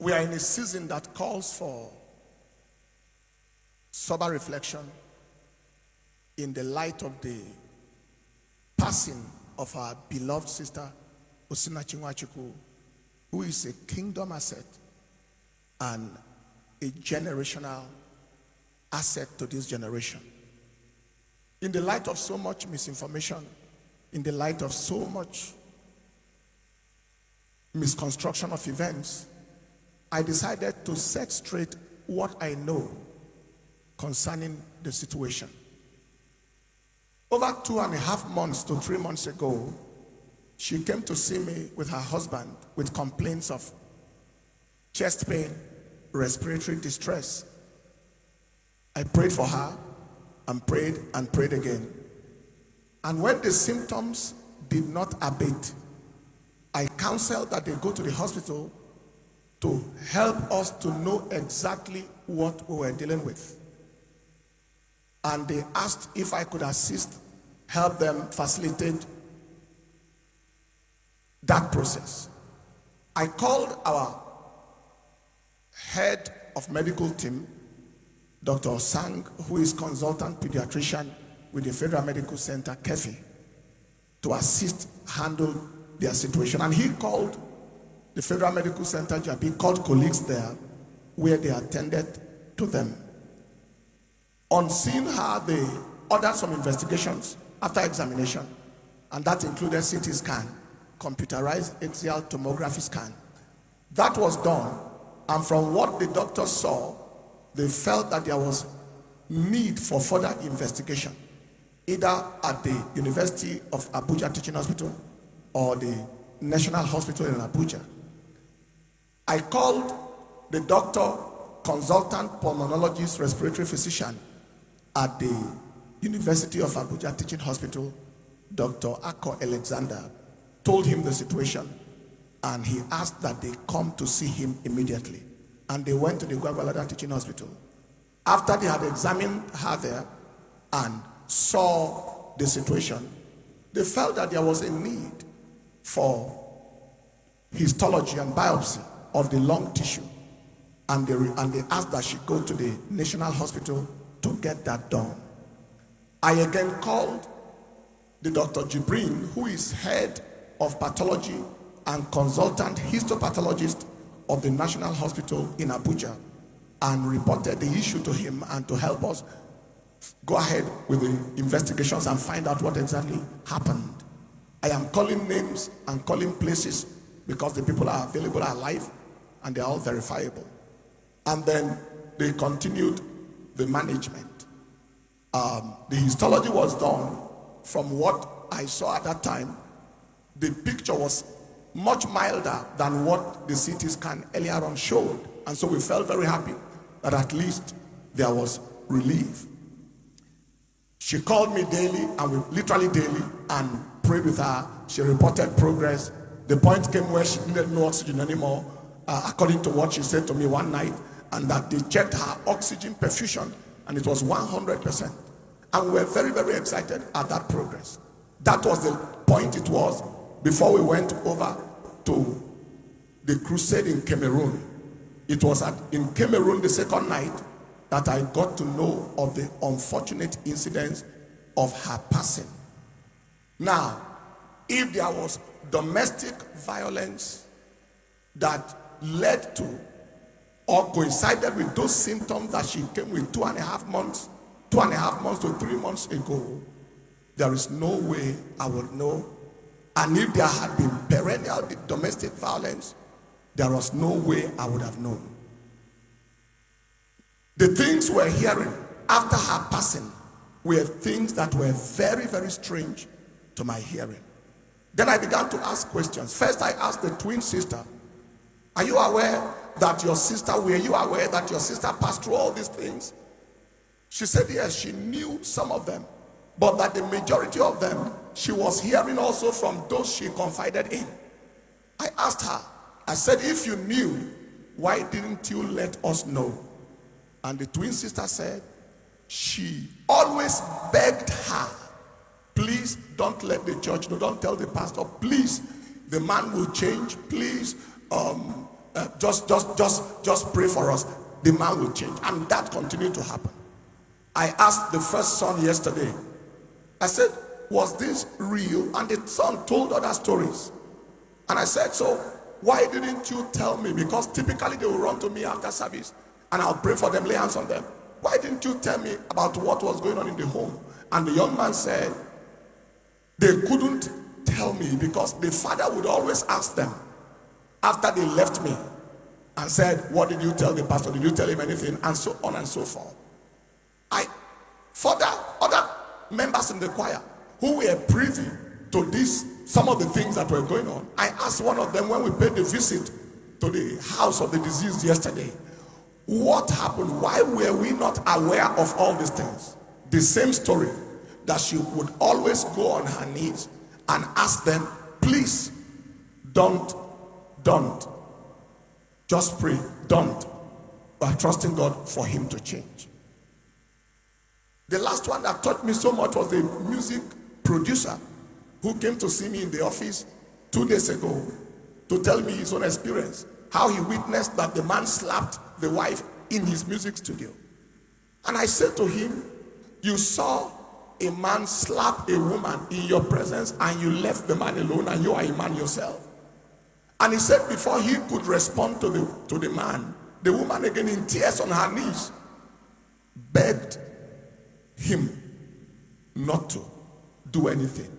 We are in a season that calls for sober reflection in the light of the passing of our beloved sister, Osinachi Nwachukwu, who is a kingdom asset and a generational asset to this generation. In the light of so much misinformation, in the light of so much misconstruction of events, I decided to set straight what I know concerning the situation. Over 2.5 months to 3 months ago, she came to see me with her husband with complaints of chest pain, respiratory distress. I prayed for her and prayed again. And when the symptoms did not abate, I counseled that they go to the hospital to help us to know exactly what we were dealing with. And they asked if I could assist, help them facilitate that process. I called our head of medical team, Dr. Sang, who is consultant pediatrician with the Federal Medical Center, KEFI, to assist handle their situation. And he called the Federal Medical Center, Jabi, called colleagues there where they attended to them. On seeing her, they ordered some investigations after examination, and that included CT scan, computerized axial tomography scan. That was done, and from what the doctors saw, they felt that there was need for further investigation, either at the University of Abuja Teaching Hospital or the National Hospital in Abuja. I called the doctor, consultant pulmonologist, respiratory physician at the University of Abuja Teaching Hospital, Dr. Ako Alexander, told him the situation, and he asked that they come to see him immediately. And they went to the Gwagwalada Teaching Hospital. After they had examined her there and saw the situation, they felt that there was a need for histology and biopsy of the lung tissue. And they asked that she go to the National Hospital to get that done. I again called the Dr. Jibrin, who is head of pathology and consultant histopathologist of the National Hospital in Abuja, and reported the issue to him and to help us go ahead with the investigations and find out what exactly happened. I am calling names and calling places because the people are available, are alive, and they're all verifiable. And then they continued the management. The histology was done. From what I saw at that time, the picture was much milder than what the CT scan earlier on showed. And so we felt very happy that at least there was relief. She called me daily, and we literally daily, and prayed with her. She reported progress. The point came where she needed no oxygen anymore, according to what she said to me one night, and that they checked her oxygen perfusion, and it was 100%. And we were very, very excited at that progress. That was the point it was before we went over to the crusade in Cameroon. It was in Cameroon the second night that I got to know of the unfortunate incidents of her passing. Now, if there was domestic violence that led to or coincided with those symptoms that she came with 2.5 months to 3 months ago, there is no way I would know. And if there had been perennial domestic violence, there was no way I would have known. The things we're hearing after her passing were things that were very, very strange to my hearing. Then I began to ask questions. First, I asked the twin sister, were you aware that your sister passed through all these things? She said yes, she knew some of them, but that the majority of them she was hearing also from those she confided in. I asked her, I said, if you knew, why didn't you let us know? And the twin sister said, she always begged her, please don't let the church know, don't tell the pastor, please, the man will change, please, just pray for us. The man will change. And that continued to happen. I asked the first son yesterday, I said, was this real? And the son told other stories. And I said, so why didn't you tell me? Because typically they will run to me after service and I'll pray for them, lay hands on them. Why didn't you tell me about what was going on in the home? And the young man said, they couldn't tell me because the father would always ask them after they left me and said, what did you tell the pastor? Did you tell him anything? And so on and so forth. Other members in the choir who were privy to this, some of the things that were going on, I asked one of them when we paid the visit to the house of the deceased yesterday, what happened? Why were we not aware of all these things? The same story, that she would always go on her knees and ask them, please don't, just pray, don't, but trusting God for him to change. The last one that taught me so much was the music producer who came to see me in the office 2 days ago to tell me his own experience, how he witnessed that the man slapped the wife in his music studio. And I said to him, you saw a man slap a woman in your presence and you left the man alone and you are a man yourself. And he said before he could respond to the man, the woman again in tears on her knees begged him not to do anything,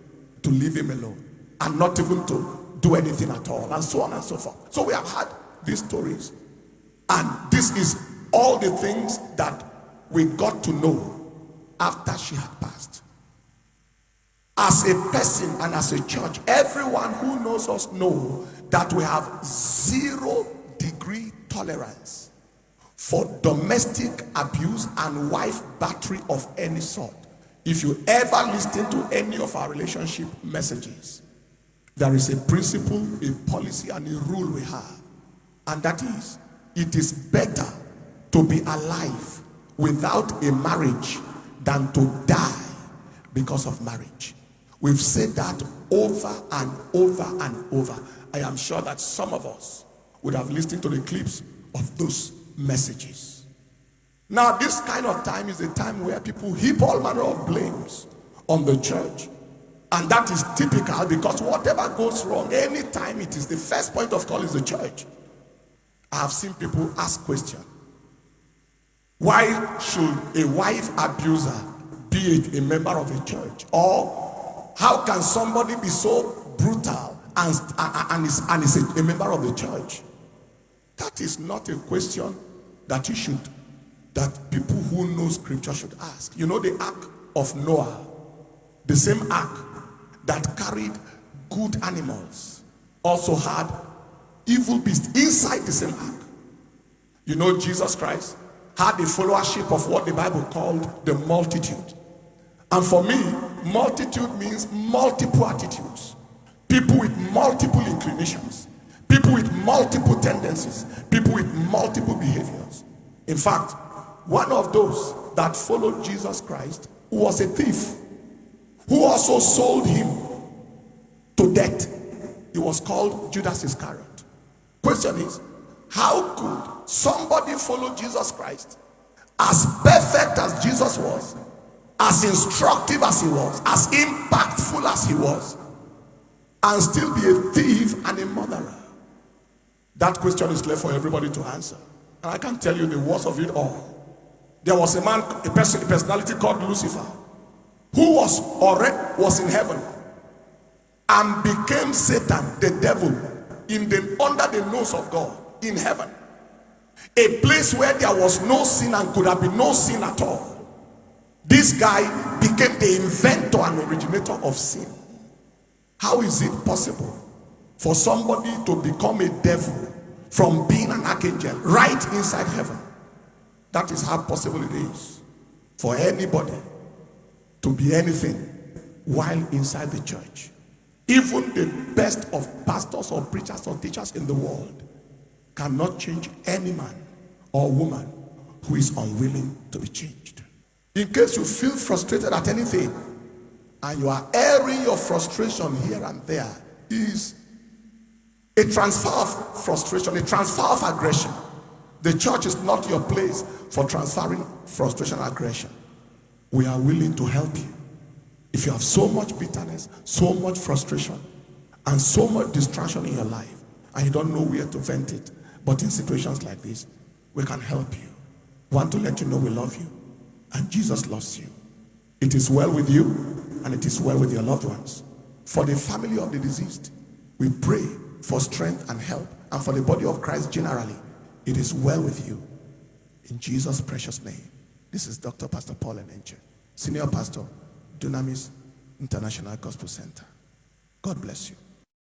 to leave him alone, and not even to do anything at all, and so on and so forth. So we have had these stories, and this is all the things that we got to know after she had passed. As a person and as a church, everyone who knows us know that we have 0-degree tolerance for domestic abuse and wife battery of any sort. If you ever listen to any of our relationship messages, there is a principle, a policy, and a rule we have. And that is, it is better to be alive without a marriage than to die because of marriage. We've said that over and over and over. I am sure that some of us would have listened to the clips of those messages. Now, this kind of time is a time where people heap all manner of blames on the church. And that is typical, because whatever goes wrong, anytime it is, the first point of call is the church. I have seen people ask questions. Why should a wife abuser be a member of a church? Or how can somebody be so brutal and is a member of the church? That is not a question that that people who know scripture should ask. You know, the ark of Noah, the same ark that carried good animals, also had evil beasts inside the same ark. You know, Jesus Christ had a followership of what the Bible called the multitude. And for me, multitude means multiple attitudes. People with multiple inclinations. People with multiple tendencies. People with multiple behaviors. In fact, one of those that followed Jesus Christ was a thief who also sold him to death. He was called Judas Iscariot. Question is, how could somebody follow Jesus Christ, as perfect as Jesus was, as instructive as he was, as impactful as he was, and still be a thief and a murderer? That question is left for everybody to answer. And I can tell you the worst of it all. There was a man, a personality called Lucifer, who was in heaven and became Satan, the devil, under the nose of God in heaven. A place where there was no sin and could have been no sin at all. This guy became the inventor and originator of sin. How is it possible for somebody to become a devil from being an archangel right inside heaven? That is how possible it is for anybody to be anything while inside the church. Even the best of pastors or preachers or teachers in the world cannot change any man or woman who is unwilling to be changed. In case you feel frustrated at anything and you are airing your frustration here and there, is a transfer of frustration, a transfer of aggression. The church is not your place for transferring frustration and aggression. We are willing to help you. If you have so much bitterness, so much frustration, and so much distraction in your life, and you don't know where to vent it, but in situations like this, we can help you. We want to let you know we love you, and Jesus loves you. It is well with you, and it is well with your loved ones. For the family of the deceased, we pray for strength and help, and for the body of Christ generally, it is well with you. In Jesus' precious name. This is Dr. Pastor Paul Eneche, Senior Pastor, Dunamis International Gospel Center. God bless you.